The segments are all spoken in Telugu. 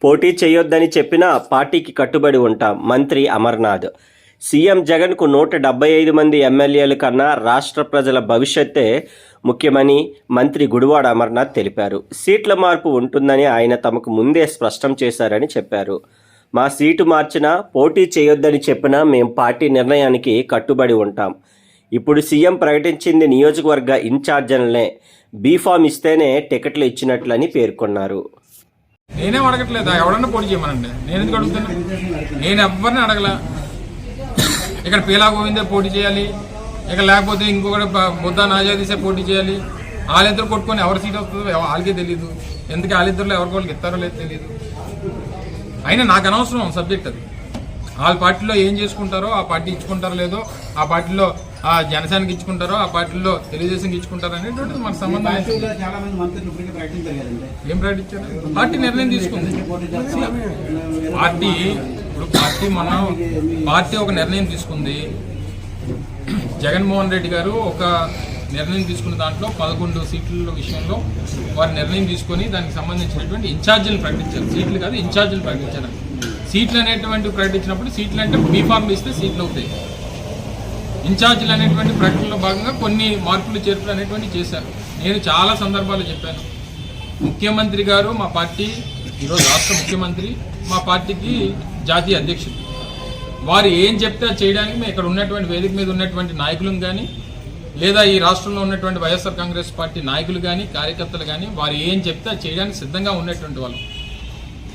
పోటీ చేయొద్దని చెప్పినా పార్టీకి కట్టుబడి ఉంటాం. మంత్రి అమర్నాథ్. సీఎం జగన్కు 175 మంది ఎమ్మెల్యేల కన్నా రాష్ట్ర ప్రజల భవిష్యత్తే ముఖ్యమని మంత్రి గుడివాడ అమర్నాథ్ తెలిపారు. సీట్ల మార్పు ఉంటుందని ఆయన తమకు ముందే స్పష్టం చేశారని చెప్పారు. మా సీటు మార్చినా పోటీ చేయొద్దని చెప్పినా మేం పార్టీ నిర్ణయానికి కట్టుబడి ఉంటాం. ఇప్పుడు సీఎం ప్రకటించింది నియోజకవర్గ ఇన్ఛార్జీలనే. బీఫామ్ ఇస్తేనే టికెట్లు ఇచ్చినట్లని పేర్కొన్నారు. నేనేం అడగట్లేదు, ఎవడన్నా పోటీ చేయమనండి. నేను ఎందుకు అడుగుతాను? నేను ఎవరిని అడగలా. ఇక్కడ పీలా గోవిందే పోటీ చేయాలి, ఇక లేకపోతే ఇంకొకటి బుద్ధా నాజాదీసే పోటీ చేయాలి. వాళ్ళిద్దరు కొట్టుకొని ఎవరి సీట్ వస్తుందో వాళ్ళకే తెలియదు. ఎందుకు వాళ్ళిద్దరులో ఎవరికి వాళ్ళకి ఇస్తారో లేదో తెలియదు. అయినా నాకు అనవసరం సబ్జెక్ట్ అది. వాళ్ళ పార్టీలో ఏం చేసుకుంటారో ఆ పార్టీ ఇచ్చుకుంటారో లేదో, ఆ పార్టీలో ఆ జనసేనకి ఇచ్చుకుంటారో ఆ పార్టీలో తెలుగుదేశంకి ఇచ్చుకుంటారో అనేటువంటిది మన సంబంధం. ఏం ప్రకటించారు? పార్టీ నిర్ణయం తీసుకుంది. పార్టీ ఒక నిర్ణయం తీసుకుంది. జగన్మోహన్ రెడ్డి గారు ఒక నిర్ణయం తీసుకున్న దాంట్లో 11 సీట్ల విషయంలో వారు నిర్ణయం తీసుకొని దానికి సంబంధించినటువంటి ఇన్ఛార్జీలు ప్రకటించారు. సీట్లు కాదు, ఇన్ఛార్జీలు ప్రకటించారు. సీట్లు అనేటువంటివి ప్రకటించినప్పుడు సీట్లు అంటే బీఫార్మ్ ఇస్తే సీట్లు అవుతాయి. ఇన్ఛార్జీలు అనేటువంటి ప్రకటనలో భాగంగా కొన్ని మార్పులు చేర్పులు అనేటువంటి చేశారు. నేను చాలా సందర్భాలు చెప్పాను. ముఖ్యమంత్రి గారు మా పార్టీ ఈరోజు రాష్ట్ర ముఖ్యమంత్రి, మా పార్టీకి జాతీయ అధ్యక్షుడు. వారు ఏం చెప్తే చేయడానికి మేము ఇక్కడ ఉన్నటువంటి వేదిక మీద ఉన్నటువంటి నాయకులను కానీ, లేదా ఈ రాష్ట్రంలో ఉన్నటువంటి వైఎస్ఆర్ కాంగ్రెస్ పార్టీ నాయకులు కానీ, కార్యకర్తలు కానీ, వారు ఏం చెప్తే చేయడానికి సిద్ధంగా ఉన్నటువంటి వాళ్ళు.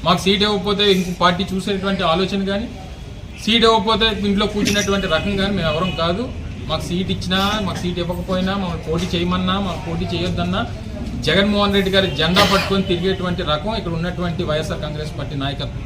మాకు సీట్ ఇవ్వకపోతే ఇంకో పార్టీ చూసేటువంటి ఆలోచన కానీ, సీట్ ఇవ్వకపోతే ఇంట్లో కూర్చున్నటువంటి రకం కానీ మేము ఎవరం కాదు. మాకు సీట్ ఇచ్చినా, మాకు సీట్ ఇవ్వకపోయినా, మమ్మల్ని పోటీ చేయమన్నా, మాకు పోటీ చేయొద్దన్నా జగన్మోహన్ రెడ్డి గారి జెండా పట్టుకొని తిరిగేటువంటి రకం ఇక్కడ ఉన్నటువంటి వైఎస్ఆర్ కాంగ్రెస్ పార్టీ నాయకత్వం.